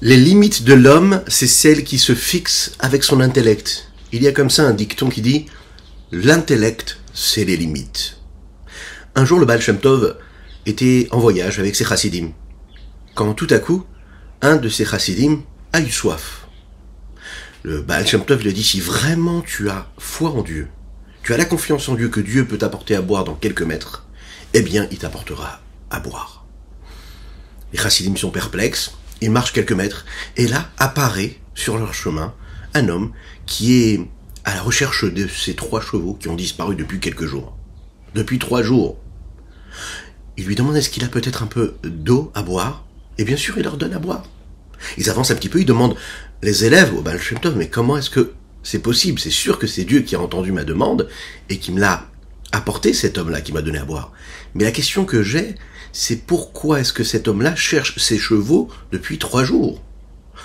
Les limites de l'homme, c'est celles qui se fixent avec son intellect. Il y a comme ça un dicton qui dit « L'intellect, c'est les limites ». Un jour, le Baal Shem Tov était en voyage avec ses chassidim, quand tout à coup, un de ses chassidim a eu soif. Le Baal Shem Tov lui a dit « Si vraiment tu as foi en Dieu, tu as la confiance en Dieu que Dieu peut t'apporter à boire dans quelques mètres, eh bien, il t'apportera à boire. » Les chassidim sont perplexes. Ils marchent quelques mètres, et là apparaît sur leur chemin un homme qui est à la recherche de ces 3 chevaux qui ont disparu depuis quelques jours. Depuis 3 jours. Il lui demande est-ce qu'il a peut-être un peu d'eau à boire, et bien sûr il leur donne à boire. Ils avancent un petit peu, ils demandent les élèves au Baal Shem Tov, mais comment est-ce que c'est possible? C'est sûr que c'est Dieu qui a entendu ma demande, et qui me l'a apporté, cet homme-là qui m'a donné à boire. Mais la question que j'ai, c'est pourquoi est-ce que cet homme-là cherche ses chevaux depuis 3 jours?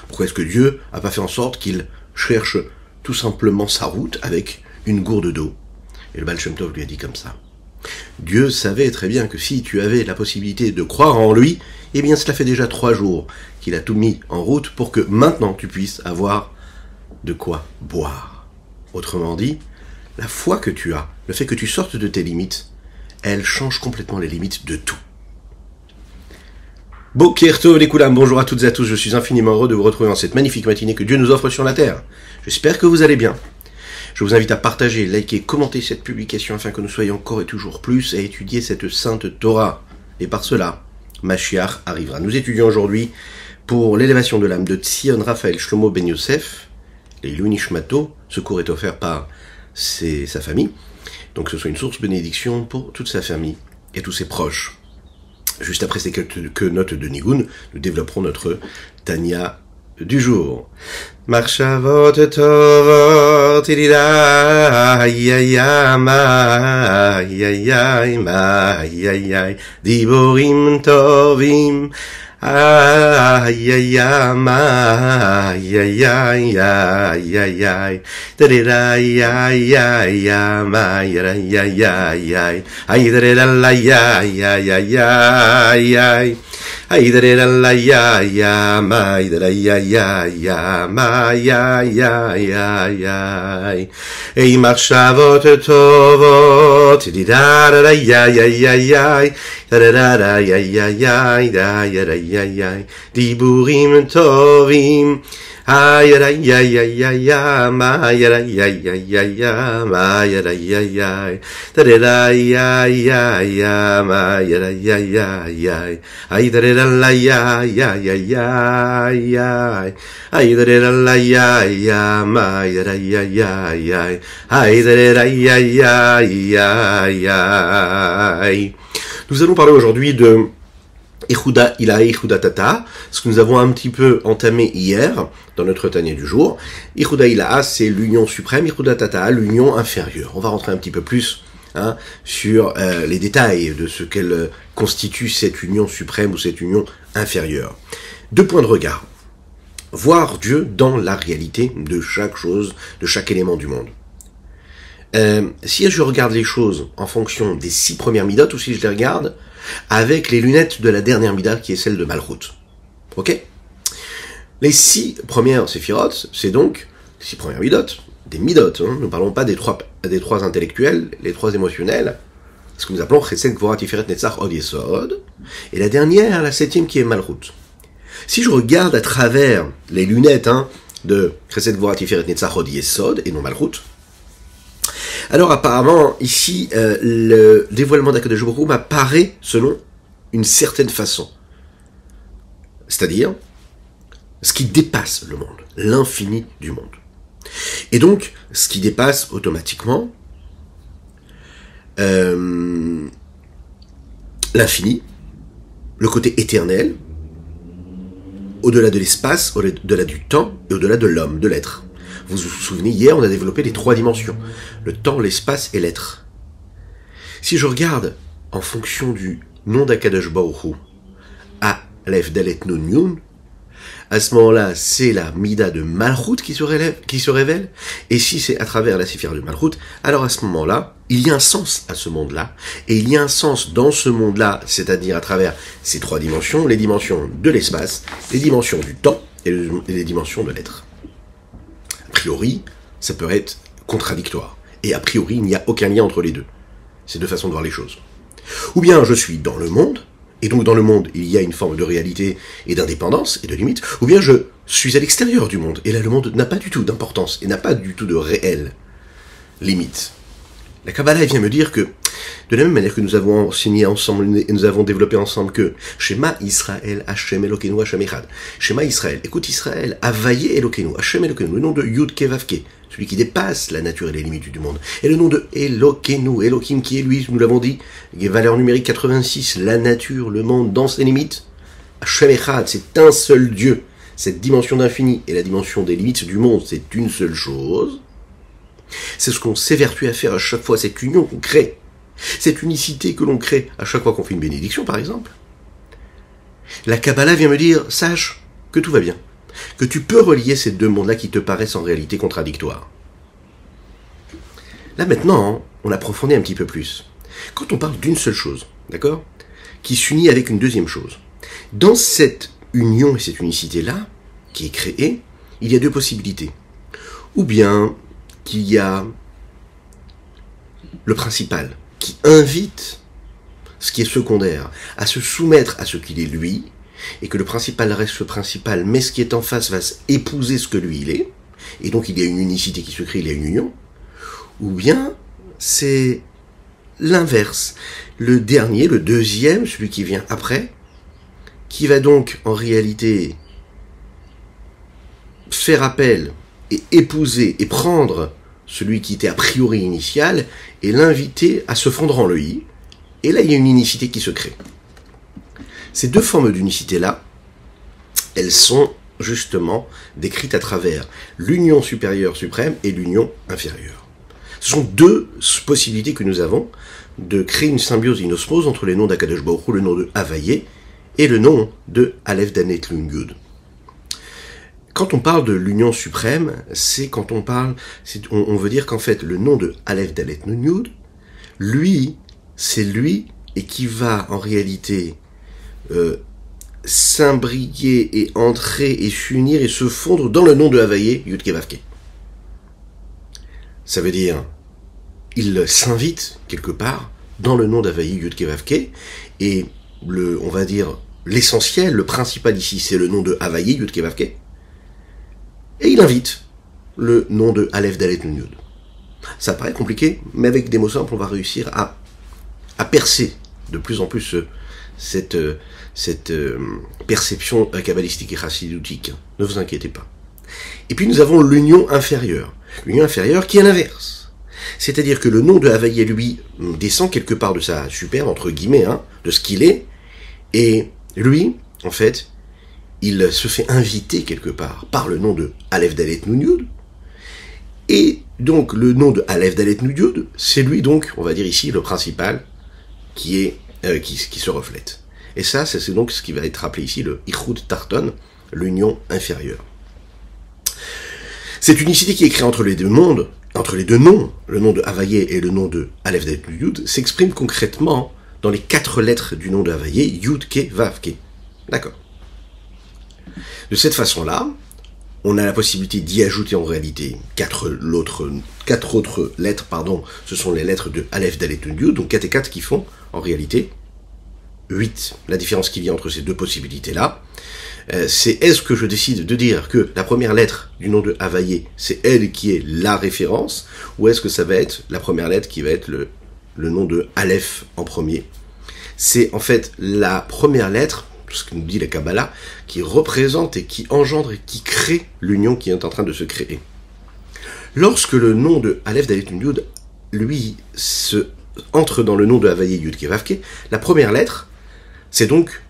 Pourquoi est-ce que Dieu n'a pas fait en sorte qu'il cherche tout simplement sa route avec une gourde d'eau? Et le Baal Shem Tov lui a dit comme ça. Dieu savait très bien que si tu avais la possibilité de croire en lui, eh bien cela fait déjà 3 jours qu'il a tout mis en route pour que maintenant tu puisses avoir de quoi boire. Autrement dit, la foi que tu as, le fait que tu sortes de tes limites, elle change complètement les limites de tout. Boker Tov les Koulam, bonjour à toutes et à tous, je suis infiniment heureux de vous retrouver dans cette magnifique matinée que Dieu nous offre sur la terre. J'espère que vous allez bien. Je vous invite à partager, liker, commenter cette publication afin que nous soyons encore et toujours plus à étudier cette sainte Torah. Et par cela, Mashiach arrivera. Nous étudions aujourd'hui pour l'élévation de l'âme de Tzion Raphaël Shlomo Ben Yosef, les Ilui Nishmato. Ce cours est offert par sa famille, donc ce soit une source bénédiction pour toute sa famille et tous ses proches. Juste après ces quelques notes de Nigun, nous développerons notre Tanya du jour. Marshavot tovot ilila ya ma ya diborim tovim ya ma ya da ya ma ya ay da la ya ay da la ya ma ya ma ya ey marshavot tovot da ya diburim tovim ay ya ma ya ma ya ma ya ay la ya ma ay. Nous allons parler aujourd'hui de Yehuda Ila Yehuda Tata, ce que nous avons un petit peu entamé hier dans notre Tanya du jour. Yehuda Ila, c'est l'union suprême, Yehuda Tata, l'union inférieure. On va rentrer un petit peu plus sur les détails de ce qu'elle constitue cette union suprême ou cette union inférieure. 2 points de regard. Voir Dieu dans la réalité de chaque chose, de chaque élément du monde. Si je regarde les choses en fonction des 6 premières midotes, ou si je les regarde avec les lunettes de la dernière mida, qui est celle de Malchut. Ok? Les 6 premières séphirotes, c'est donc les 6 premières midotes, des midotes. Nous ne parlons pas des 3 intellectuels, les 3 émotionnels, ce que nous appelons Chesed, Gvura, Tiferet, Netzach, Od, Yesod, et la dernière, la 7e, qui est Malchut. Si je regarde à travers les lunettes de Chesed, Gvura, Tiferet, Netzach, Od, Yesod, et non Malchut, alors apparemment, ici, le dévoilement d'Akadosh Baruch Hu m'apparaît selon une certaine façon. C'est-à-dire, ce qui dépasse le monde, l'infini du monde. Et donc, ce qui dépasse automatiquement l'infini, le côté éternel, au-delà de l'espace, au-delà du temps, et au-delà de l'homme, de l'être. Vous vous souvenez, hier, on a développé les 3 dimensions. Le temps, l'espace et l'être. Si je regarde en fonction du nom d'Akadosh Baruch Hu, Aleph Dalet Nun Yun, à ce moment-là, c'est la Mida de Malchut qui se révèle. Et si c'est à travers la Séphira de Malchut, alors à ce moment-là, il y a un sens à ce monde-là. Et il y a un sens dans ce monde-là, c'est-à-dire à travers ces 3 dimensions, les dimensions de l'espace, les dimensions du temps et les dimensions de l'être. A priori, ça peut être contradictoire. Et a priori, il n'y a aucun lien entre les deux. C'est deux façons de voir les choses. Ou bien je suis dans le monde, et donc dans le monde, il y a une forme de réalité et d'indépendance et de limite, ou bien je suis à l'extérieur du monde, et là le monde n'a pas du tout d'importance, et n'a pas du tout de réelle limite. La Kabbalah vient me dire que, de la même manière que nous avons enseigné ensemble, et nous avons développé ensemble que Shema Israël, Hashem Elokeinu, Hashem Echad. Shema Israël, écoute Israël, Havaye Elokeinu, Hashem Elokeinu, le nom de Yud Ke Vav Ke, celui qui dépasse la nature et les limites du monde. Et le nom de Elokeinu, Elohim qui est lui, nous l'avons dit, valeur numérique 86, la nature, le monde dans ses limites. Hashem Echad, c'est un seul Dieu. Cette dimension d'infini et la dimension des limites du monde, c'est une seule chose. C'est ce qu'on s'évertue à faire à chaque fois, cette union qu'on crée. Cette unicité que l'on crée à chaque fois qu'on fait une bénédiction, par exemple. La Kabbalah vient me dire, sache que tout va bien. Que tu peux relier ces deux mondes-là qui te paraissent en réalité contradictoires. Là maintenant, on approfondit un petit peu plus. Quand on parle d'une seule chose, d'accord, qui s'unit avec une deuxième chose, dans cette union et cette unicité-là, qui est créée, il y a deux possibilités. Ou bien qu'il y a le principal, qui invite ce qui est secondaire à se soumettre à ce qu'il est lui, et que le principal reste le principal, mais ce qui est en face va épouser ce que lui il est, et donc il y a une unicité qui se crée, il y a une union. Ou bien c'est l'inverse, le dernier, le deuxième, celui qui vient après, qui va donc en réalité faire appel et épouser et prendre celui qui était a priori initial et l'inviter à se fondre en lui. Et là, il y a une unicité qui se crée. Ces deux formes d'unicité-là, elles sont justement décrites à travers l'union supérieure suprême et l'union inférieure. Ce sont deux possibilités que nous avons de créer une symbiose, une osmose entre les noms d'Akadosh Baruch Hu, le nom de Havaye, et le nom de Aleph Dalet Nun Yud. Quand on parle de l'union suprême, c'est quand on parle, on veut dire qu'en fait, le nom de Aleph Dalet Nun Yud, lui, c'est lui, et qui va en réalité s'imbriquer et entrer et s'unir et se fondre dans le nom de Havaye, Yud Ke Vav Ke. Ça veut dire, il s'invite quelque part dans le nom d'Havaye, Yud Ke Vav Ke, et on va dire, l'essentiel, le principal ici, c'est le nom de Havaye, Yud Ke Vav Ke. Et il invite le nom de Aleph Dalet Nun Yud. Ça paraît compliqué, mais avec des mots simples, on va réussir à percer de plus en plus cette perception kabbalistique et chassidutique. Ne vous inquiétez pas. Et puis nous avons l'union inférieure. L'union inférieure qui est l'inverse. C'est-à-dire que le nom de Havaye, lui, descend quelque part de sa super, entre guillemets, de ce qu'il est, et lui, en fait, il se fait inviter quelque part par le nom de Aleph Dalet Nun Yud. Et donc le nom de Aleph Dalet Nun Yud, c'est lui donc, on va dire ici, le principal qui se reflète. Et ça, c'est donc ce qui va être appelé ici le Ichud Tarton, l'union inférieure. Cette unicité qui est créée entre les deux mondes, entre les deux noms, le nom de Havaye et le nom de Aleph Dalet Nun Yud, s'exprime concrètement dans les 4 lettres du nom de Havaye, Yud Ke Vav Ke. D'accord. De cette façon-là, on a la possibilité d'y ajouter en réalité 4 autres lettres, ce sont les lettres de Aleph Dalet Nun Yud, donc 4 et 4 qui font en réalité 8. La différence qu'il y a entre ces deux possibilités-là, c'est est-ce que je décide de dire que la première lettre du nom de Havaye, c'est elle qui est la référence, ou est-ce que ça va être la première lettre qui va être le nom de Aleph en premier. C'est en fait la première lettre, ce que nous dit la Kabbalah, qui représente et qui engendre et qui crée l'union qui est en train de se créer. Lorsque le nom de Aleph Dalet Nun Yud, lui, entre dans le nom de Havaye Yud Ke Vav Ke, la première lettre, c'est donc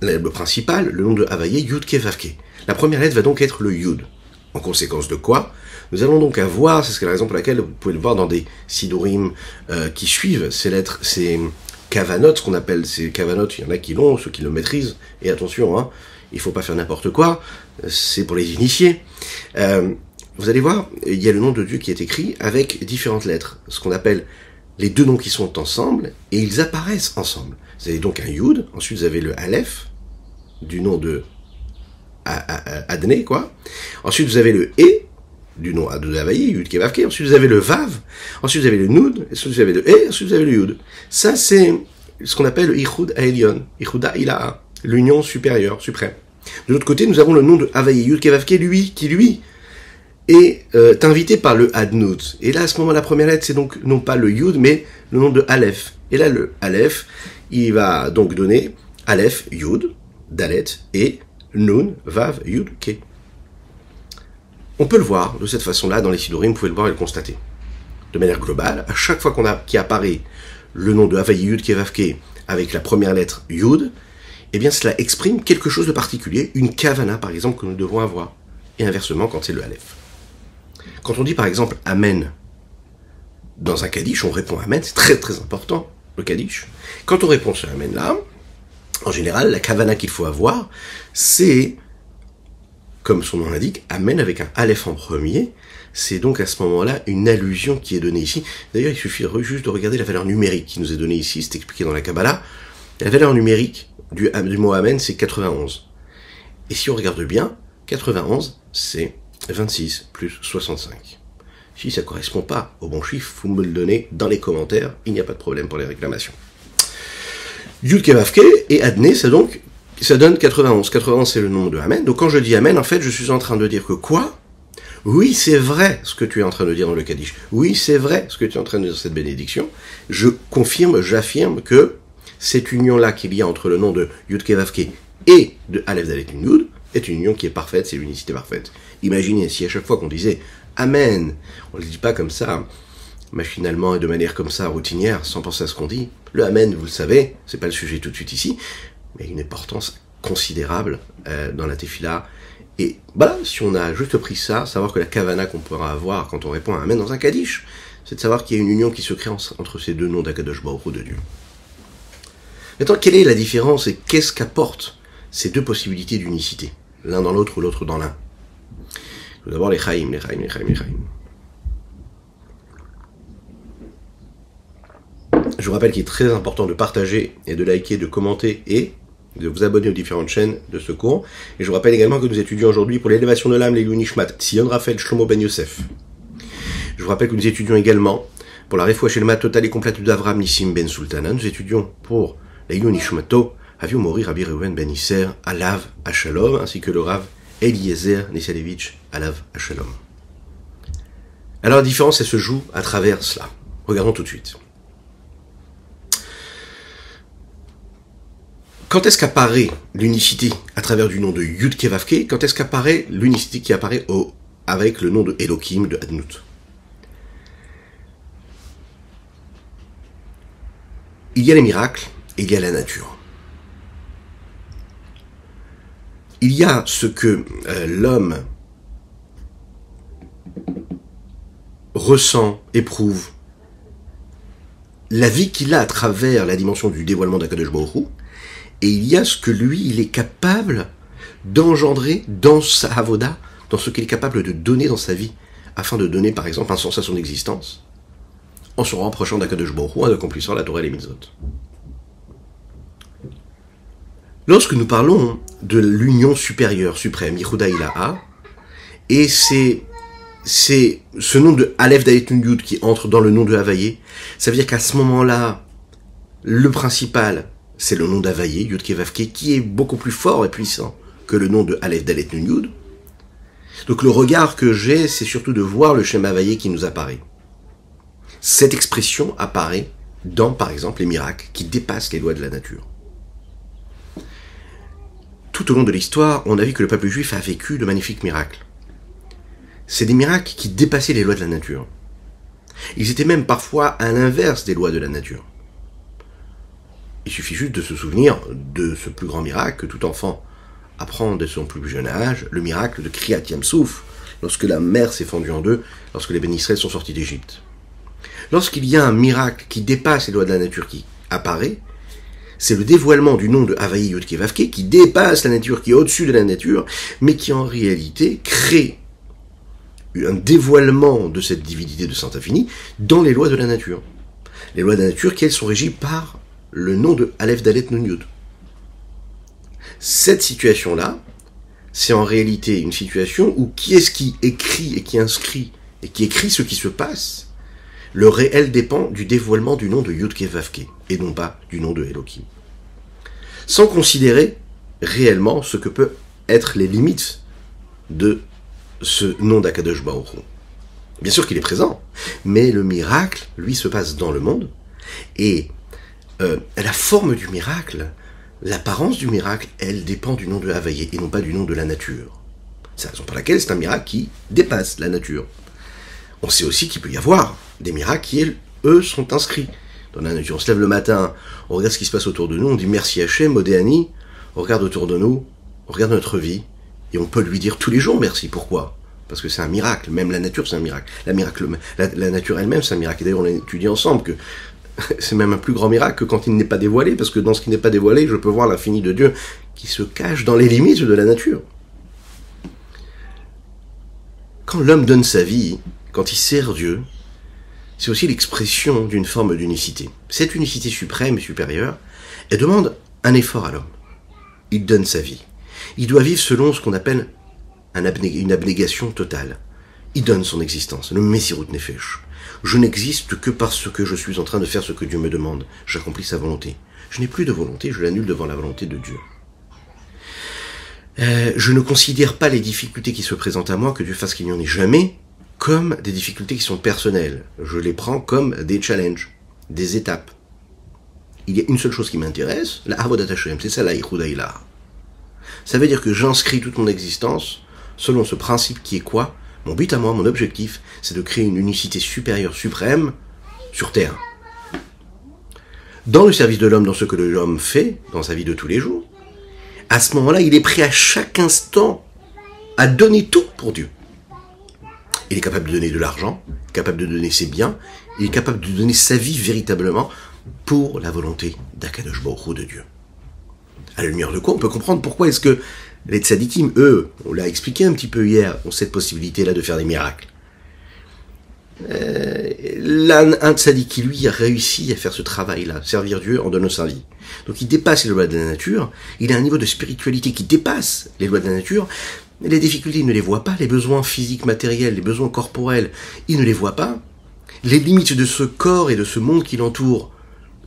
le principal, le nom de Havaye Yud Ke Vav Ke. La première lettre va donc être le Yud. En conséquence de quoi, nous allons donc avoir, c'est la raison pour laquelle vous pouvez le voir dans des sidurim qui suivent ces lettres, ces kavanot, ce qu'on appelle ces kavanot, il y en a qui l'ont, ceux qui le maîtrisent, et attention, il faut pas faire n'importe quoi, c'est pour les initiés. Vous allez voir, il y a le nom de Dieu qui est écrit avec différentes lettres, ce qu'on appelle les deux noms qui sont ensemble, et ils apparaissent ensemble. Vous avez donc un Yud, ensuite vous avez le Aleph, du nom de Adné, quoi. Ensuite, vous avez le E, du nom de Havaï, Yud Kei Vav Kei. Ensuite, vous avez le Vav. Ensuite, vous avez le Nud. Ensuite, vous avez le E. Ensuite, vous avez le Yud. Ça, c'est ce qu'on appelle le Ichud Ha'elyon. Ichud Ha'ilaha. L'union supérieure, suprême. De l'autre côté, nous avons le nom de Havaï, Yud Kei Vav Kei, qui lui, est invité par le Adnut. Et là, à ce moment, la première lettre, c'est donc non pas le Yud, mais le nom de Aleph. Et là, le Aleph, il va donc donner Aleph, Yud, Dalet, et Nun, Vav, Yud, Kei. On peut le voir de cette façon-là dans les Sidurim, vous pouvez le voir et le constater. De manière globale, à chaque fois qu'il apparaît le nom de Havaï, Yud, Kei, Vav, Kei, avec la première lettre Yud, eh bien cela exprime quelque chose de particulier, une kavana par exemple que nous devons avoir. Et inversement quand c'est le Aleph. Quand on dit par exemple Amen dans un Kaddish, on répond Amen, c'est très très important, le Kaddish. Quand on répond ce Amen là, en général, la kavana qu'il faut avoir, c'est, comme son nom l'indique, Amen avec un Aleph en premier. C'est donc à ce moment-là une allusion qui est donnée ici. D'ailleurs, il suffit juste de regarder la valeur numérique qui nous est donnée ici, c'est expliqué dans la Kabbalah. La valeur numérique du mot Amen, c'est 91. Et si on regarde bien, 91, c'est 26 plus 65. Si ça ne correspond pas au bon chiffre, vous me le donnez dans les commentaires, il n'y a pas de problème pour les réclamations. Yud Kei Vav Kei et Adné, ça donne 91. 91, c'est le nom de Amen. Donc quand je dis Amen, en fait, je suis en train de dire que quoi ? Oui, c'est vrai ce que tu es en train de dire dans le Kaddish. Oui, c'est vrai ce que tu es en train de dire dans cette bénédiction. Je confirme, j'affirme que cette union-là qu'il y a entre le nom de Yud Kei Vav Kei et de Aleph Dalet Nun Yud est une union qui est parfaite, c'est l'unicité parfaite. Imaginez si à chaque fois qu'on disait Amen, on ne le dit pas comme ça, machinalement et de manière comme ça, routinière, sans penser à ce qu'on dit. Le Amen, vous le savez, c'est pas le sujet tout de suite ici, mais une importance considérable dans la Tefila. Et voilà, si on a juste pris ça, savoir que la kavana qu'on pourra avoir quand on répond à Amen dans un Kaddish, c'est de savoir qu'il y a une union qui se crée entre ces deux noms d'Akadosh Baruch Hu de Dieu. Maintenant, quelle est la différence et qu'est-ce qu'apportent ces deux possibilités d'unicité, l'un dans l'autre ou l'autre dans l'un? Tout d'abord les Chaim. Je vous rappelle qu'il est très important de partager et de liker, de commenter et de vous abonner aux différentes chaînes de ce cours. Et je vous rappelle également que nous étudions aujourd'hui pour l'élévation de l'âme, les Nishmat, Sion Raphaël Shlomo Ben Yosef. Je vous rappelle que nous étudions également pour la Refoua Shelma totale et complète d'Avram Nissim Ben Sultana. Nous étudions pour la Nishmato, Aviou Mori Rabbi Reuven Ben Isser, Alav Ashalom, ainsi que le Rav Eliezer Nesalevitch, Alav Ashalom. Alors la différence, elle se joue à travers cela. Regardons tout de suite. Quand est-ce qu'apparaît l'unicité à travers du nom de Yud Kei Vav Kei? Quand est-ce qu'apparaît l'unicité qui apparaît avec le nom de Elohim, de Adnut? Il y a les miracles et il y a la nature. Il y a ce que l'homme ressent, éprouve, la vie qu'il a à travers la dimension du dévoilement d'Akadosh Baruch Hu, et il y a ce que lui, il est capable d'engendrer dans sa avoda, dans ce qu'il est capable de donner dans sa vie, afin de donner par exemple un sens à son existence, en se rapprochant d'Akadosh Baruch Hu, en accomplissant la Torah et les mitzvot. Lorsque nous parlons de l'union supérieure, suprême, Ichud Ha'ilaha, et c'est ce nom de Aleph Dalet Nun Yud qui entre dans le nom de Havaïe, ça veut dire qu'à ce moment-là, le principal, c'est le nom d'Havaïe, Yud Kei Vav Kei, qui est beaucoup plus fort et puissant que le nom de Aleph Dalet Nun Yud. Donc le regard que j'ai, c'est surtout de voir le schéma Havaïe qui nous apparaît. Cette expression apparaît dans, par exemple, les miracles qui dépassent les lois de la nature. Tout au long de l'histoire, on a vu que le peuple juif a vécu de magnifiques miracles. C'est des miracles qui dépassaient les lois de la nature. Ils étaient même parfois à l'inverse des lois de la nature. Il suffit juste de se souvenir de ce plus grand miracle que tout enfant apprend dès son plus jeune âge, le miracle de Kriyat Yam-Souf, lorsque la mer s'est fendue en deux, lorsque les Béni Israël sont sortis d'Égypte. Lorsqu'il y a un miracle qui dépasse les lois de la nature qui apparaît, c'est le dévoilement du nom de Havaïe Yud Kei Vav Kei qui dépasse la nature, qui est au-dessus de la nature, mais qui en réalité crée un dévoilement de cette divinité de Saint Infini dans les lois de la nature. Les lois de la nature qui, elles, sont régies par le nom de Aleph Dalet Nun Yud. Cette situation-là, c'est en réalité une situation où qui est-ce qui écrit et qui inscrit et qui écrit ce qui se passe? Le réel dépend du dévoilement du nom de Yudke Vavke et non pas du nom de Elohim. Sans considérer réellement ce que peuvent être les limites de ce nom d'Akadosh Baruch Hu. Bien sûr qu'il est présent, mais le miracle, lui, se passe dans le monde, et la forme du miracle, l'apparence du miracle, elle dépend du nom de Havaïe et non pas du nom de la nature. C'est la raison pour laquelle c'est un miracle qui dépasse la nature. On sait aussi qu'il peut y avoir des miracles qui, eux, sont inscrits dans la nature. On se lève le matin, on regarde ce qui se passe autour de nous, on dit merci Hachem, Modéani, on regarde autour de nous, on regarde notre vie, et on peut lui dire tous les jours merci. Pourquoi? Parce que c'est un miracle. Même la nature, c'est un miracle. La nature elle-même, c'est un miracle. Et d'ailleurs, on a étudié ensemble que c'est même un plus grand miracle que quand il n'est pas dévoilé, parce que dans ce qui n'est pas dévoilé, je peux voir l'infini de Dieu qui se cache dans les limites de la nature. Quand l'homme donne sa vie, quand il sert Dieu, c'est aussi l'expression d'une forme d'unicité. Cette unicité suprême et supérieure, elle demande un effort à l'homme. Il donne sa vie. Il doit vivre selon ce qu'on appelle une abnégation totale. Il donne son existence, le Messirut Nefesh. Je n'existe que parce que je suis en train de faire ce que Dieu me demande. J'accomplis sa volonté. Je n'ai plus de volonté, je l'annule devant la volonté de Dieu. Je ne considère pas les difficultés qui se présentent à moi, que Dieu fasse qu'il n'y en ait jamais, comme des difficultés qui sont personnelles. Je les prends comme des challenges, des étapes. Il y a une seule chose qui m'intéresse, la Avodat Hashem, c'est ça la Ichouda Ilah. Ça veut dire que j'inscris toute mon existence selon ce principe qui est quoi? Mon but à moi, mon objectif, c'est de créer une unicité supérieure, suprême, sur Terre. Dans le service de l'homme, dans ce que l'homme fait, dans sa vie de tous les jours, à ce moment-là, il est prêt à chaque instant à donner tout pour Dieu. Il est capable de donner de l'argent, capable de donner ses biens, il est capable de donner sa vie véritablement pour la volonté d'Akadosh Baruch Hu de Dieu. À la lumière de quoi on peut comprendre pourquoi est-ce que les tzadikim, eux, on l'a expliqué un petit peu hier, ont cette possibilité-là de faire des miracles. Un tzadik qui, lui, a réussi à faire ce travail-là, servir Dieu en donnant sa vie. Donc il dépasse les lois de la nature, il a un niveau de spiritualité qui dépasse les lois de la nature. Les difficultés, il ne les voit pas, les besoins physiques, matériels, les besoins corporels, il ne les voit pas. Les limites de ce corps et de ce monde qui l'entoure,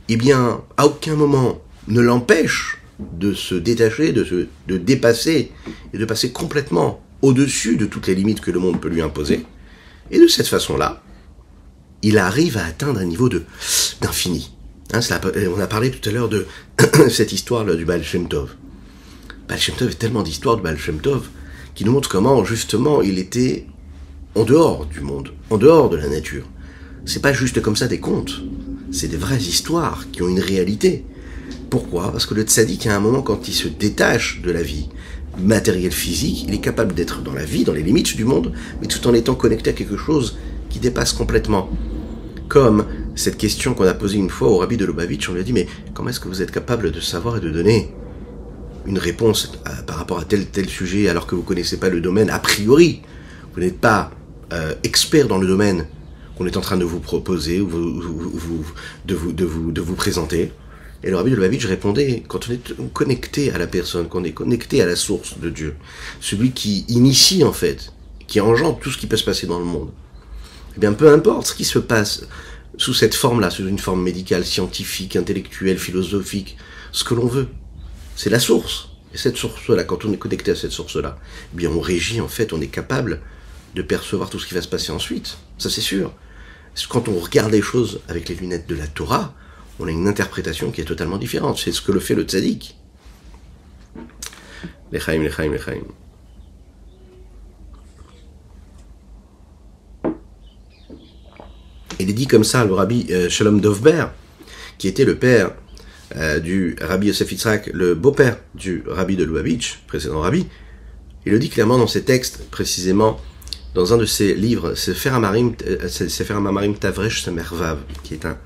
eh bien, à aucun moment ne l'empêchent de se détacher, de dépasser et de passer complètement au-dessus de toutes les limites que le monde peut lui imposer. Et de cette façon-là, il arrive à atteindre un niveau d'infini. Hein, on a parlé tout à l'heure de cette histoire-là du Baal Shem Tov. Baal Shem Tov, il y a tellement d'histoires de Baal Shem Tov qui nous montrent comment, justement, il était en dehors du monde, en dehors de la nature. C'est pas juste comme ça des contes, c'est des vraies histoires qui ont une réalité. Pourquoi? Parce que le tzaddik, à un moment, quand il se détache de la vie matérielle physique, il est capable d'être dans la vie, dans les limites du monde, mais tout en étant connecté à quelque chose qui dépasse complètement. Comme cette question qu'on a posée une fois au rabbi de Lubavitch, on lui a dit, mais comment est-ce que vous êtes capable de savoir et de donner une réponse par rapport à tel sujet alors que vous ne connaissez pas le domaine a priori? Vous n'êtes pas expert dans le domaine qu'on est en train de vous proposer ou de vous présenter. Et le rabbi de Lubavitch répondait, quand on est connecté à la personne, quand on est connecté à la source de Dieu, celui qui initie en fait, qui engendre tout ce qui peut se passer dans le monde, eh bien peu importe ce qui se passe sous cette forme-là, sous une forme médicale, scientifique, intellectuelle, philosophique, ce que l'on veut, c'est la source. Et cette source-là, quand on est connecté à cette source-là, eh bien on régit en fait, on est capable de percevoir tout ce qui va se passer ensuite. Ça c'est sûr. Quand on regarde les choses avec les lunettes de la Torah, on a une interprétation qui est totalement différente. C'est ce que le fait le tzaddik. L'chaim. Il est dit comme ça, le rabbi Shalom Dovber, qui était le père du rabbi Yosef Yitzhak, le beau-père du rabbi de Lubavitch, précédent rabbi. Il le dit clairement dans ses textes, précisément dans un de ses livres, Sefer HaMamarim Tavresh Samervav, qui est un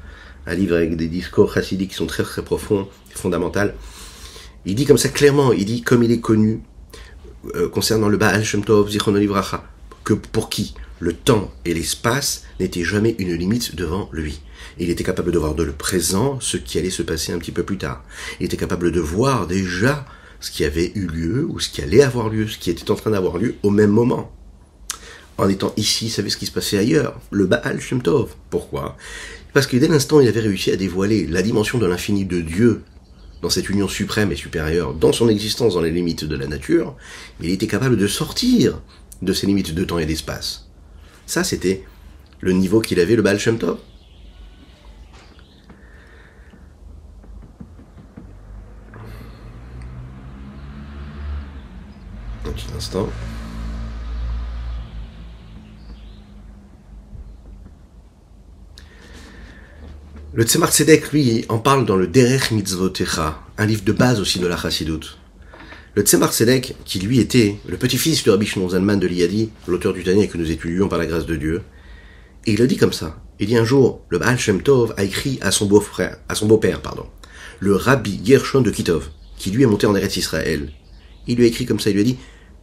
livre avec des discours chassidiques qui sont très très profonds et fondamentaux. Il dit comme ça clairement, il dit comme il est connu concernant le Baal Shem Tov, Zichrono Livracha, que pour qui le temps et l'espace n'étaient jamais une limite devant lui. Il était capable de voir de le présent ce qui allait se passer un petit peu plus tard. Il était capable de voir déjà ce qui avait eu lieu, ou ce qui allait avoir lieu, ce qui était en train d'avoir lieu au même moment. En étant ici, il savait ce qui se passait ailleurs, le Baal Shem Tov. Pourquoi? Parce que dès l'instant où il avait réussi à dévoiler la dimension de l'infini de Dieu, dans cette union suprême et supérieure, dans son existence, dans les limites de la nature, il était capable de sortir de ces limites de temps et d'espace. Ça, c'était le niveau qu'il avait, le Baal Shem Tov. Un petit instant. Le Tzemar Tzedek, lui, en parle dans le Derech Mitzvotecha, un livre de base aussi de la Chassidut. Le Tzemar Tzedek, qui lui était le petit-fils de Rabbi Shimon Zalman de Liadi, l'auteur du Tanya que nous étudions par la grâce de Dieu, et il le dit comme ça. Il dit un jour, le Baal Shem Tov a écrit à son beau-père, le Rabbi Gershon de Kitov, qui lui est monté en Eretz Israël. Il lui a écrit comme ça, il lui a dit,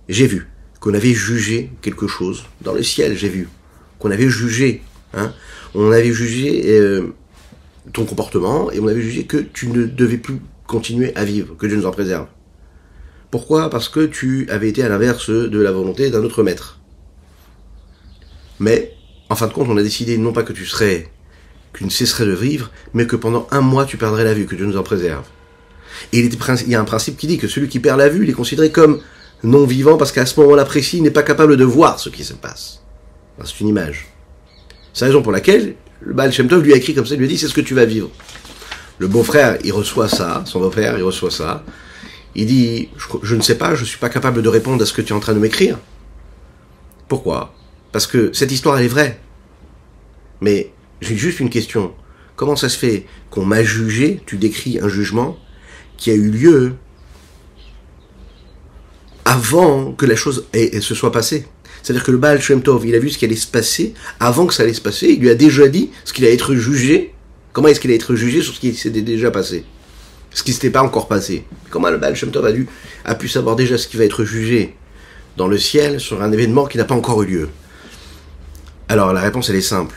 j'ai vu qu'on avait jugé quelque chose, dans le ciel j'ai vu, qu'on avait jugé, on avait jugé ton comportement, et on avait jugé que tu ne devais plus continuer à vivre, que Dieu nous en préserve. Pourquoi? Parce que tu avais été à l'inverse de la volonté d'un autre maître. Mais, en fin de compte, on a décidé non pas que tu ne cesserais de vivre, mais que pendant 1 mois tu perdrais la vue, que Dieu nous en préserve. Et il y a un principe qui dit que celui qui perd la vue, il est considéré comme non-vivant, parce qu'à ce moment-là précis, il n'est pas capable de voir ce qui se passe. C'est une image. C'est la raison pour laquelle le Baal Shem Tov lui a écrit comme ça, il lui a dit, c'est ce que tu vas vivre. Le beau-frère, il reçoit ça, son beau-frère, il reçoit ça. Il dit, je ne sais pas, je ne suis pas capable de répondre à ce que tu es en train de m'écrire. Pourquoi? Parce que cette histoire, elle est vraie. Mais j'ai juste une question. Comment ça se fait qu'on m'a jugé, tu décris un jugement, qui a eu lieu avant que la chose se soit passée? C'est-à-dire que le Baal Shem Tov, il a vu ce qui allait se passer avant que ça allait se passer. Il lui a déjà dit ce qu'il allait être jugé. Comment est-ce qu'il allait être jugé sur ce qui s'était déjà passé? Ce qui ne s'était pas encore passé. Comment le Baal Shem Tov a pu savoir déjà ce qui va être jugé dans le ciel sur un événement qui n'a pas encore eu lieu? Alors la réponse elle est simple.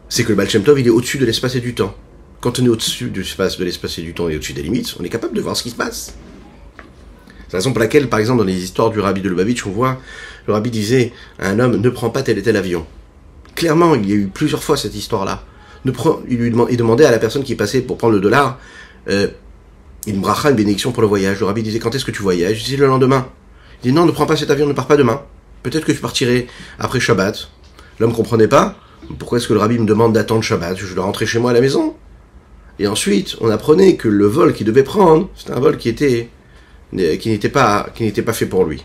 C'est que le Baal Shem Tov il est au-dessus de l'espace et du temps. Quand on est au-dessus de l'espace et du temps et au-dessus des limites, on est capable de voir ce qui se passe. C'est la raison pour laquelle, par exemple, dans les histoires du Rabbi de Lubavitch, on voit, le Rabbi disait à un homme, ne prends pas tel et tel avion. Clairement, il y a eu plusieurs fois cette histoire-là. Il demandait à la personne qui passait pour prendre le dollar, une bracha, une bénédiction pour le voyage. Le Rabbi disait, quand est-ce que tu voyages? Il disait, le lendemain. Il dit, non, ne prends pas cet avion, ne pars pas demain. Peut-être que tu partirais après Shabbat. L'homme comprenait pas. Pourquoi est-ce que le Rabbi me demande d'attendre Shabbat? Je dois rentrer chez moi à la maison. Et ensuite, on apprenait que le vol qu'il devait prendre, c'était un vol qui n'était pas fait pour lui.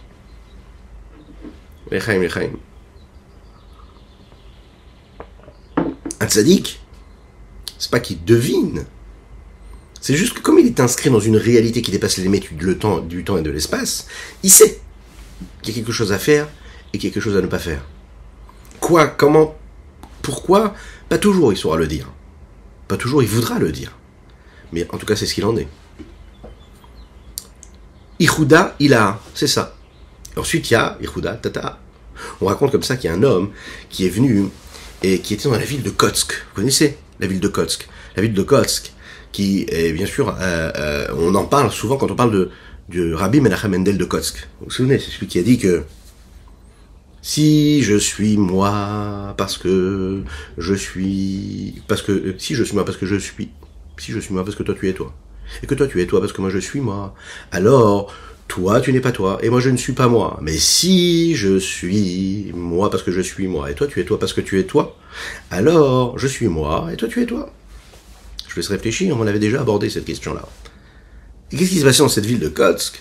Lechaim. Un tzaddik, c'est pas qu'il devine, c'est juste que comme il est inscrit dans une réalité qui dépasse les limites du temps et de l'espace, il sait qu'il y a quelque chose à faire et quelque chose à ne pas faire. Quoi, comment, pourquoi, pas toujours il saura le dire. Pas toujours il voudra le dire. Mais en tout cas, c'est ce qu'il en est. Ichouda, Ilaha, c'est ça. Ensuite, il y a Ichouda, Tata. On raconte comme ça qu'il y a un homme qui est venu et qui était dans la ville de Kotsk. Vous connaissez la ville de Kotsk? La ville de Kotsk, qui est bien sûr, on en parle souvent quand on parle de Rabbi Menachem Mendel de Kotsk. Vous vous souvenez, c'est celui qui a dit que si je suis moi parce que je suis, si je suis moi parce que je suis, si je suis moi parce que toi tu es toi, et que toi tu es toi parce que moi je suis moi, alors toi tu n'es pas toi, et moi je ne suis pas moi. Mais si je suis moi parce que je suis moi, et toi tu es toi parce que tu es toi, alors je suis moi, et toi tu es toi. Je laisse réfléchir, on avait déjà abordé cette question-là. Et qu'est-ce qui se passait dans cette ville de Kotsk?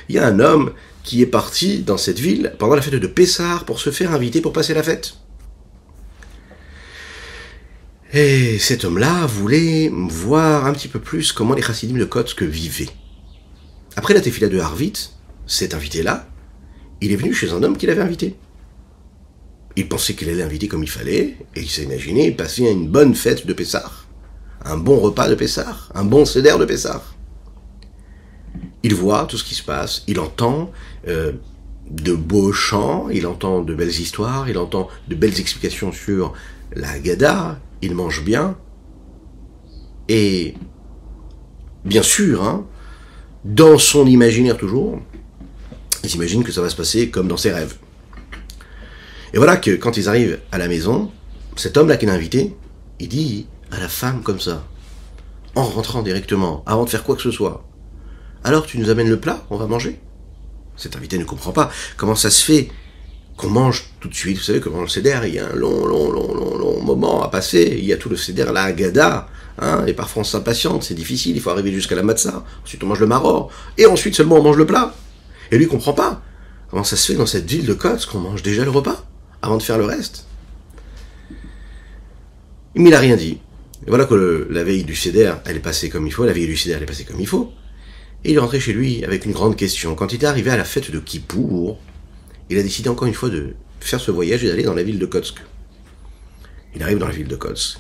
Il y a un homme qui est parti dans cette ville pendant la fête de Pessah pour se faire inviter pour passer la fête. Et cet homme-là voulait voir un petit peu plus comment les chassidim de Kotsk vivaient. Après la tefila de Harvit, cet invité-là, il est venu chez un homme qui l'avait invité. Il pensait qu'il allait l'inviter comme il fallait, et il s'est imaginé passer une bonne fête de Pessah, un bon repas de Pessah, un bon seder de Pessah. Il voit tout ce qui se passe, il entend de beaux chants, il entend de belles histoires, il entend de belles explications sur la Haggadah, il mange bien, et bien sûr, dans son imaginaire toujours, il s'imagine que ça va se passer comme dans ses rêves. Et voilà que quand ils arrivent à la maison, cet homme-là qui l'a invité, il dit à la femme comme ça, en rentrant directement, avant de faire quoi que ce soit, alors tu nous amènes le plat, on va manger. Cet invité ne comprend pas comment ça se fait qu'on mange tout de suite. Vous savez, comment le seder, il y a un long moment à passer, il y a tout le seder, la Haggadah, hein, et parfois on s'impatiente, c'est difficile, il faut arriver jusqu'à la matzah, ensuite on mange le maror, et ensuite seulement on mange le plat. Et lui, il comprend pas comment ça se fait dans cette ville de Kotsk qu'on mange déjà le repas, avant de faire le reste. Mais il n'a rien dit. Et voilà que la veille du seder, elle est passée comme il faut, la veille du seder, elle est passée comme il faut. Et il est rentré chez lui avec une grande question. Quand il est arrivé à la fête de Kippour, il a décidé encore une fois de faire ce voyage et d'aller dans la ville de Kotsk. Il arrive dans la ville de Kotsk.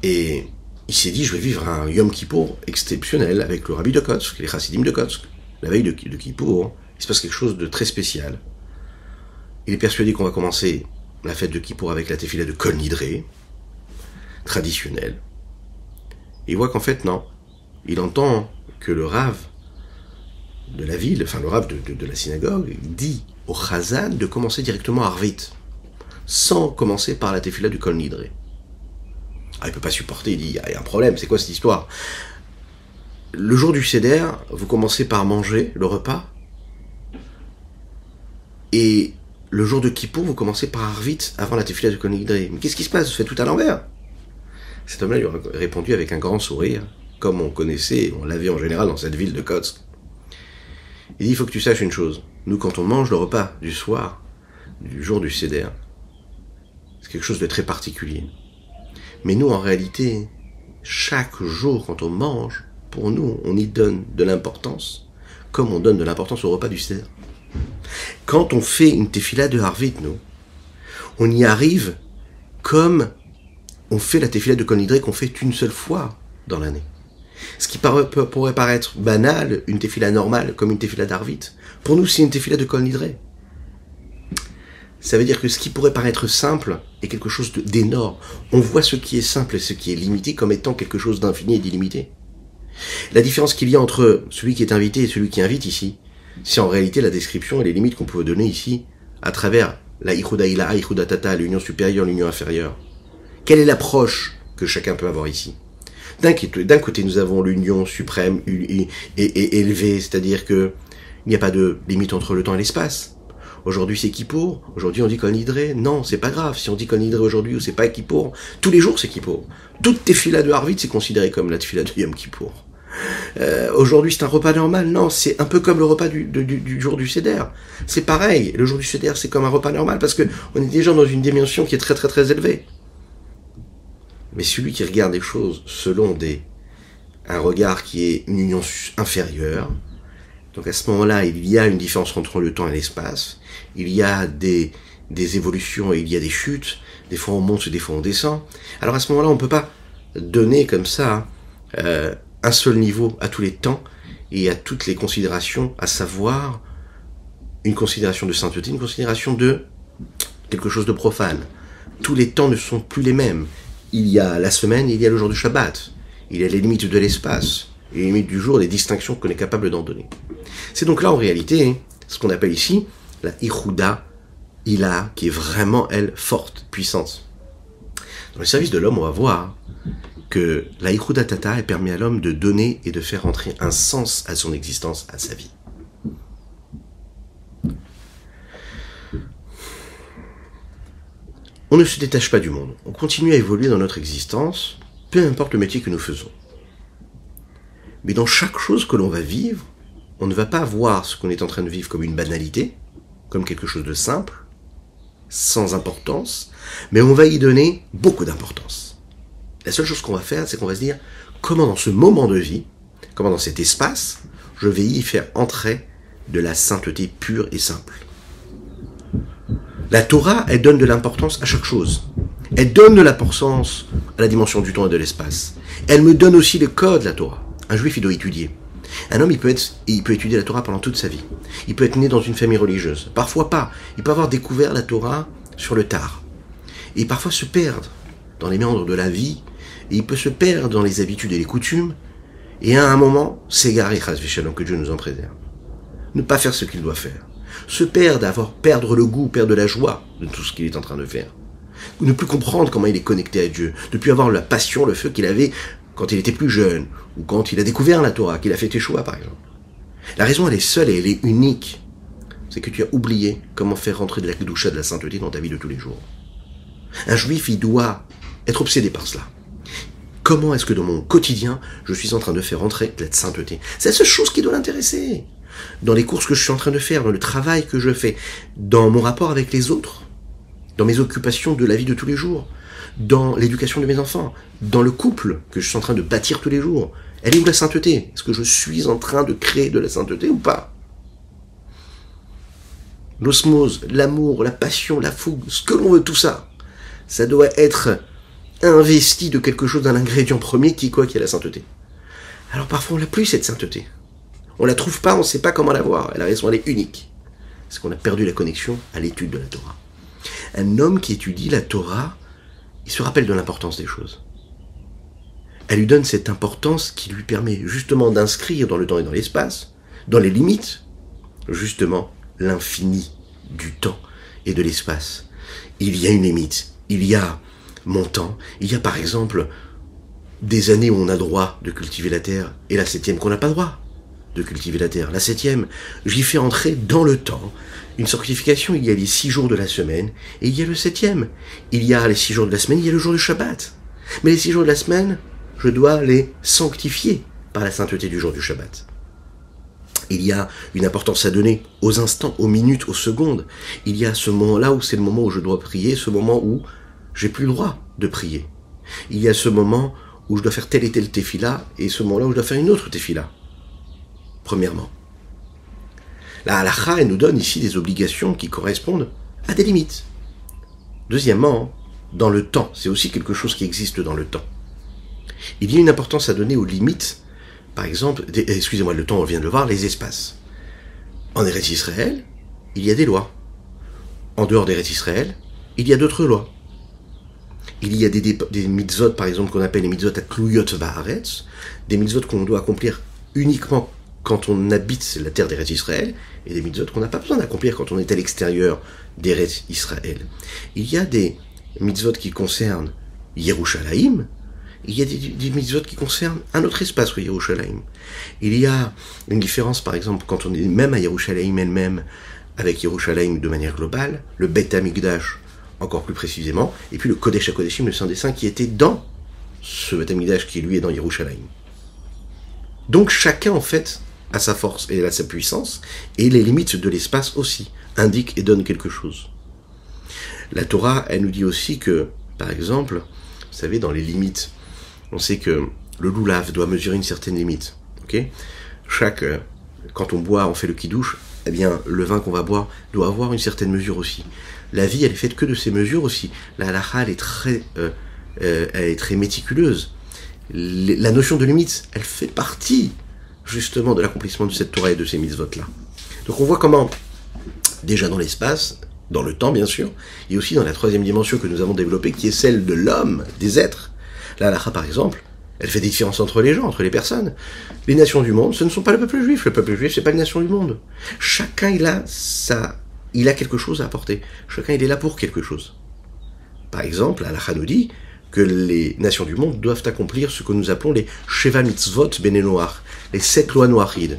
Et il s'est dit, je vais vivre un Yom Kippour exceptionnel avec le rabbi de Kotsk, les chassidim de Kotsk. La veille de Kippour, il se passe quelque chose de très spécial. Il est persuadé qu'on va commencer la fête de Kippour avec la tefila de Kol Nidré, traditionnelle. Et il voit qu'en fait, non. Il entend que le Rav de la ville, enfin le Rav de la synagogue, dit au Chazan de commencer directement à Arvit, sans commencer par la tefila du Kol Nidré. Ah, il peut pas supporter, il dit, il y a un problème, c'est quoi cette histoire? Le jour du Seder, vous commencez par manger le repas, et le jour de Kippour, vous commencez par Arvit avant la tefila du Kol Nidré. Mais qu'est-ce qui se passe? Vous faites tout à l'envers. Cet homme-là lui a répondu avec un grand sourire, comme on connaissait, on l'avait en général dans cette ville de Kotsk. Il dit, il faut que tu saches une chose. Nous, quand on mange le repas du soir, du jour du Seder, c'est quelque chose de très particulier. Mais nous, en réalité, chaque jour, quand on mange, pour nous, on y donne de l'importance, comme on donne de l'importance au repas du Seder. Quand on fait une tefila de Harvit, nous, on y arrive comme on fait la tefila de Kol Nidré qu'on fait une seule fois dans l'année. Ce qui pourrait paraître banal, une tefila normale, comme une tefila d'Arvit. Pour nous, c'est une tefila de Kol Nidré. Ça veut dire que ce qui pourrait paraître simple est quelque chose d'énorme. On voit ce qui est simple et ce qui est limité comme étant quelque chose d'infini et d'illimité. La différence qu'il y a entre celui qui est invité et celui qui invite ici, c'est en réalité la description et les limites qu'on peut donner ici à travers la Ichuda Ilaha, Ichuda Tata, l'union supérieure, l'union inférieure. Quelle est l'approche que chacun peut avoir ici? D'un côté, nous avons l'union suprême et élevée, c'est-à-dire que il n'y a pas de limite entre le temps et l'espace. Aujourd'hui, c'est Kippour. Aujourd'hui, on dit Kol Nidré. Non, c'est pas grave. Si on dit Kol Nidré aujourd'hui ou c'est pas Kippour, tous les jours, c'est Kippour. Toute tefila de Harvit, c'est considéré comme la tefila de Yom Kippour. Aujourd'hui, c'est un repas normal. Non, c'est un peu comme le repas du jour du Seder. C'est pareil. Le jour du Seder, c'est comme un repas normal parce que on est déjà dans une dimension qui est très, très, très élevée. Mais celui qui regarde les choses selon un regard qui est une union inférieure, donc à ce moment-là, il y a une différence entre le temps et l'espace, il y a des évolutions et il y a des chutes, des fois on monte, des fois on descend. Alors à ce moment-là, on ne peut pas donner comme ça un seul niveau à tous les temps et à toutes les considérations, à savoir une considération de sainteté, une considération de quelque chose de profane. Tous les temps ne sont plus les mêmes. Il y a la semaine, il y a le jour du Shabbat. Il y a les limites de l'espace, les limites du jour, les distinctions qu'on est capable d'en donner. C'est donc là, en réalité, ce qu'on appelle ici la Ichuda Ilaha, qui est vraiment, elle, forte, puissante. Dans le service de l'homme, on va voir que la Ichuda Tata, elle permet à l'homme de donner et de faire entrer un sens à son existence, à sa vie. On ne se détache pas du monde. On continue à évoluer dans notre existence, peu importe le métier que nous faisons. Mais dans chaque chose que l'on va vivre, on ne va pas voir ce qu'on est en train de vivre comme une banalité, comme quelque chose de simple, sans importance, mais on va y donner beaucoup d'importance. La seule chose qu'on va faire, c'est qu'on va se dire, comment dans ce moment de vie, comment dans cet espace, je vais y faire entrer de la sainteté pure et simple. La Torah, elle donne de l'importance à chaque chose. Elle donne de l'importance à la dimension du temps et de l'espace. Elle me donne aussi le code, la Torah. Un juif, il doit étudier. Un homme, il peut étudier la Torah pendant toute sa vie. Il peut être né dans une famille religieuse. Parfois pas. Il peut avoir découvert la Torah sur le tard. Et parfois se perdre dans les méandres de la vie. Et il peut se perdre dans les habitudes et les coutumes. et à un moment s'égarer, chas v'shalom, que Dieu nous en préserve. Ne pas faire ce qu'il doit faire. Se perdre, perdre le goût, perdre la joie de tout ce qu'il est en train de faire. Ne plus comprendre comment il est connecté à Dieu, ne plus avoir la passion, le feu qu'il avait quand il était plus jeune, ou quand il a découvert la Torah, qu'il a fait Teshuva par exemple. La raison, elle est seule et elle est unique. C'est que tu as oublié comment faire rentrer de la kedusha, de la sainteté dans ta vie de tous les jours. Un juif, il doit être obsédé par cela. Comment est-ce que dans mon quotidien, je suis en train de faire rentrer de la sainteté? C'est la seule chose qui doit l'intéresser. Dans les courses que je suis en train de faire, dans le travail que je fais, dans mon rapport avec les autres, dans mes occupations de la vie de tous les jours, dans l'éducation de mes enfants, dans le couple que je suis en train de bâtir tous les jours. Elle est où la sainteté? Est-ce que je suis en train de créer de la sainteté ou pas? L'osmose, l'amour, la passion, la fougue, ce que l'on veut, tout ça, ça doit être investi de quelque chose, d'un ingrédient premier qui est la sainteté. Alors parfois on n'a plus cette sainteté. On la trouve pas, on ne sait pas comment l'avoir. La raison, elle est unique. Parce qu'on a perdu la connexion à l'étude de la Torah. Un homme qui étudie la Torah, il se rappelle de l'importance des choses. Elle lui donne cette importance qui lui permet justement d'inscrire dans le temps et dans l'espace, dans les limites, justement, l'infini du temps et de l'espace. Il y a une limite, il y a mon temps, il y a par exemple des années où on a droit de cultiver la terre, et la 7e qu'on n'a pas droit de cultiver la terre. La 7e, j'y fais entrer dans le temps une sanctification. Il y a les 6 jours de la semaine, et il y a le 7e. Il y a les 6 jours de la semaine, il y a le jour du Shabbat. Mais les 6 jours de la semaine, je dois les sanctifier par la sainteté du jour du Shabbat. Il y a une importance à donner aux instants, aux minutes, aux secondes. Il y a ce moment-là où c'est le moment où je dois prier, ce moment où j'ai plus le droit de prier. Il y a ce moment où je dois faire telle et telle tefila, et ce moment-là où je dois faire une autre tefila. Premièrement. La halakha, elle nous donne ici des obligations qui correspondent à des limites. Deuxièmement, dans le temps, c'est aussi quelque chose qui existe dans le temps. Il y a une importance à donner aux limites, par exemple, excusez-moi, le temps, on vient de le voir, les espaces. En Eretz Israël, il y a des lois. En dehors d'Eretz Israël, il y a d'autres lois. Il y a des mitzvot, par exemple, qu'on appelle les mitzvot atluyot va'aretz, des mitzvot qu'on doit accomplir uniquement quand on habite la terre d'Eretz Israël, et des mitzvot qu'on n'a pas besoin d'accomplir quand on est à l'extérieur d'Eretz Israël. Il y a des mitzvot qui concernent Yerushalayim, il y a des mitzvot qui concernent un autre espace que Yerushalayim. Il y a une différence, par exemple, quand on est même à Yerushalayim elle-même, avec Yerushalayim de manière globale, le Beit HaMikdash, encore plus précisément, et puis le Kodesh HaKodeshim, le Saint des Saints, qui était dans ce Beit HaMikdash qui, lui, est dans Yerushalayim. Donc chacun, en fait, a sa force et a sa puissance, et les limites de l'espace aussi indiquent et donnent quelque chose. La Torah, elle nous dit aussi que, par exemple, vous savez, dans les limites, on sait que le loulav doit mesurer une certaine limite. Okay, quand on boit, on fait le kidouche, eh bien, le vin qu'on va boire doit avoir une certaine mesure aussi. La vie, elle est faite que de ces mesures aussi. La halakha, elle est très méticuleuse. La notion de limite, elle fait partie justement de l'accomplissement de cette Torah et de ces mitzvot-là. Donc on voit comment, déjà dans l'espace, dans le temps bien sûr, et aussi dans la troisième dimension que nous avons développée, qui est celle de l'homme, des êtres. La halakha par exemple, elle fait des différences entre les gens, entre les personnes. Les nations du monde, ce ne sont pas le peuple juif. Le peuple juif, c'est pas les nations du monde. Chacun, il a quelque chose à apporter. Chacun, il est là pour quelque chose. Par exemple, la halakha nous dit que les nations du monde doivent accomplir ce que nous appelons les Sheva Mitzvot Bene Noach, les 7 lois noachides.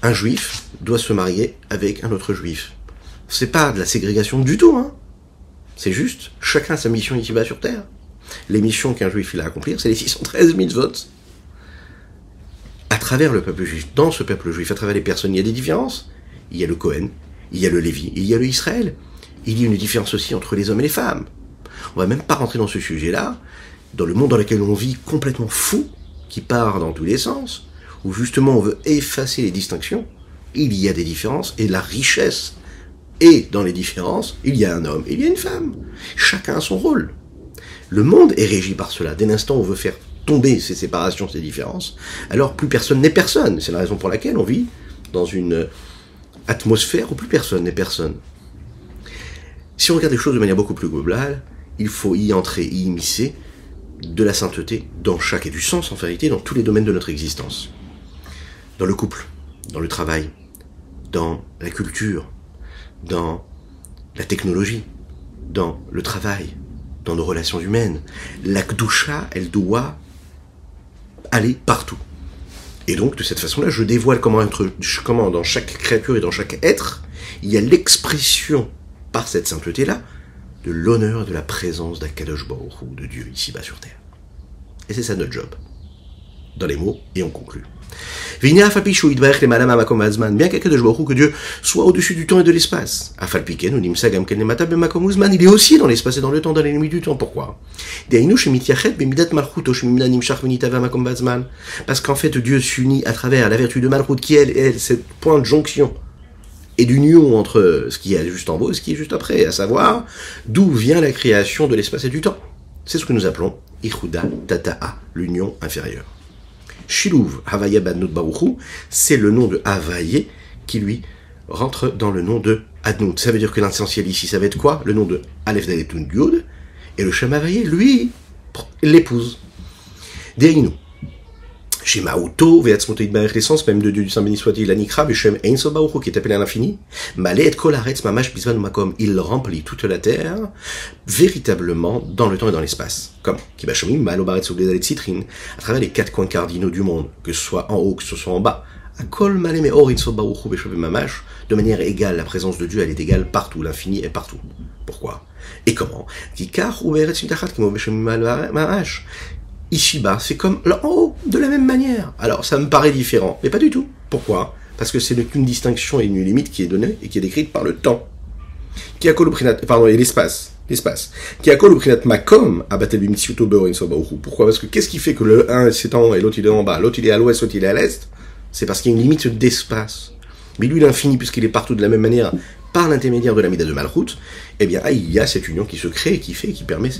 Un juif doit se marier avec un autre juif. C'est pas de la ségrégation du tout, hein. C'est juste, chacun a sa mission ici-bas sur Terre. Les missions qu'un juif il a à accomplir, c'est les 613 mitzvot. À travers le peuple juif, dans ce peuple juif, à travers les personnes, il y a des différences. Il y a le Kohen, il y a le Lévi, il y a le Israël. Il y a une différence aussi entre les hommes et les femmes. On va même pas rentrer dans ce sujet-là, dans le monde dans lequel on vit complètement fou, qui part dans tous les sens, où justement on veut effacer les distinctions. Il y a des différences, et la richesse est dans les différences. Il y a un homme, et il y a une femme. Chacun a son rôle. Le monde est régi par cela. Dès l'instant où on veut faire tomber ces séparations, ces différences, alors plus personne n'est personne. C'est la raison pour laquelle on vit dans une atmosphère où plus personne n'est personne. Si on regarde les choses de manière beaucoup plus globale, il faut y entrer, y immiscer de la sainteté dans chaque, et du sens en vérité, dans tous les domaines de notre existence. Dans le couple, dans le travail, dans la culture, dans la technologie, dans le travail, dans nos relations humaines. La Kedusha, elle doit aller partout. Et donc, de cette façon-là, je dévoile comment dans chaque créature et dans chaque être, il y a l'expression, par cette sainteté-là, de l'honneur et de la présence d'Akadosh Baruch Hu, de Dieu, ici-bas sur terre. Et c'est ça notre job. Dans les mots, et on conclut. Bien qu'Akadosh Baruch Hu, que Dieu soit au-dessus du temps et de l'espace. Il est aussi dans l'espace et dans le temps, dans les limites du temps. Pourquoi? Parce qu'en fait, Dieu s'unit à travers la vertu de Malchut, qui est cette point de jonction et d'union entre ce qui est juste en haut et ce qui est juste après, à savoir d'où vient la création de l'espace et du temps. C'est ce que nous appelons Ichuda Tata'a, l'union inférieure. Shiluv Havaya Badnut Baruchu, c'est le nom de Havaye qui lui rentre dans le nom de Adnut. Ça veut dire que l'essentiel ici, ça va être quoi? Le nom de Aleph Daletun Yud, et le Shem Havaye, lui, l'épouse. Deinu. Shema Uto, Veatzmoto Yitbarech, l'essence même de Dieu du Saint béni soit-il, l'Anikra, Beshem Ein So Baruchu, qui est appelé à l'infini, Malé et Kol Haaretz Mamash Bizman Makom, il remplit toute la terre, véritablement, dans le temps et dans l'espace. Comment? Kibashomim, Malo Baretz Ogledalet Citrin, à travers les 4 coins cardinaux du monde, que ce soit en haut, que ce soit en bas. Akol Malé Meor In So Baruchu, Beshem Mamash, de manière égale, la présence de Dieu, elle est égale partout, l'infini est partout. Pourquoi? Et comment? Kikar ou Beretz Mitachat, Kimo Beshem Mamash. Ici-bas, c'est comme là en haut, de la même manière. Alors, ça me paraît différent, mais pas du tout. Pourquoi? Parce que c'est qu'une distinction et une limite qui est donnée et qui est décrite par le temps. Qui a et l'espace. Qui a koloprinat makom, abatel bimtsiuto beorin sobaohu. Pourquoi? Parce que qu'est-ce qui fait que le 1 c'est en haut et l'autre il est en bas, l'autre il est à l'ouest, l'autre il est à l'est? C'est parce qu'il y a une limite d'espace. Mais lui, l'infini, puisqu'il est partout de la même manière, par l'intermédiaire de la Mida de Malchut, eh bien, il y a cette union qui se crée, qui permet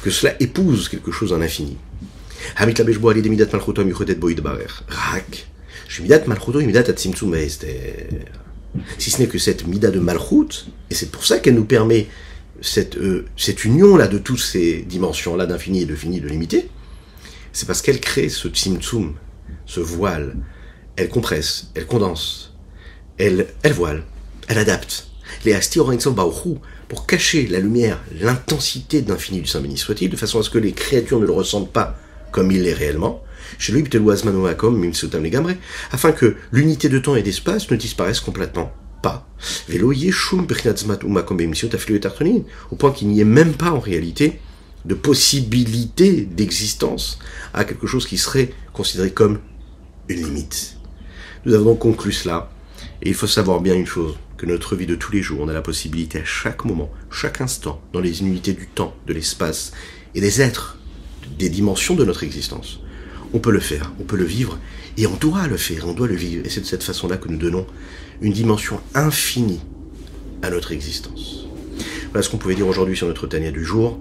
que cela épouse quelque chose en infini. Hamit la bejbo ali de midat malchuto michotet boïd barer. Rak. Je midat malchuto midat atsimtsum baester. Si ce n'est que cette mida de malchut, et c'est pour ça qu'elle nous permet cette union-là de toutes ces dimensions-là d'infini et de fini, de limité, c'est parce qu'elle crée ce tsimtsum, ce voile. Elle compresse, elle condense, elle voile, elle adapte. Les asti orenso baohu, pour cacher la lumière, l'intensité de l'infini du Saint béni soit-il, de façon à ce que les créatures ne le ressentent pas comme il l'est réellement, chez lui, afin que l'unité de temps et d'espace ne disparaisse complètement pas. Au point qu'il n'y ait même pas en réalité de possibilité d'existence à quelque chose qui serait considéré comme une limite. Nous avons donc conclu cela, et il faut savoir bien une chose, que notre vie de tous les jours, on a la possibilité à chaque moment, chaque instant, dans les unités du temps, de l'espace et des êtres, des dimensions de notre existence. On peut le faire, on peut le vivre, et on doit le faire, on doit le vivre. Et c'est de cette façon-là que nous donnons une dimension infinie à notre existence. Voilà ce qu'on pouvait dire aujourd'hui sur notre Tania du jour.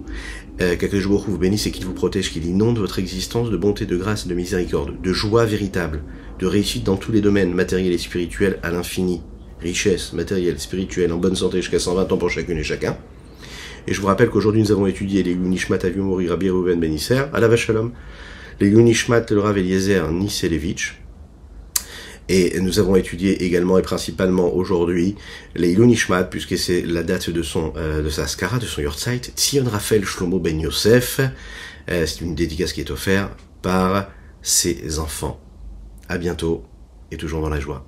Qu'Akadosh Baruch Hu vous bénisse et qu'il vous protège, qu'il inonde votre existence de bonté, de grâce et de miséricorde, de joie véritable, de réussite dans tous les domaines matériels et spirituels à l'infini. Richesse matérielle, spirituelle, en bonne santé jusqu'à 120 ans pour chacune et chacun. Et je vous rappelle qu'aujourd'hui nous avons étudié les Nishmat Avihu Mori Rabbi Reuven Ben Isser, Alav Shalom, les Nishmat le Rav Eliezer Niselevitch, et nous avons étudié également et principalement aujourd'hui les Nishmat, puisque c'est la date de sa Askara, de son Yortzeit, Tzion Raphaël Shlomo Ben Yosef. C'est une dédicace qui est offerte par ses enfants. À bientôt et toujours dans la joie.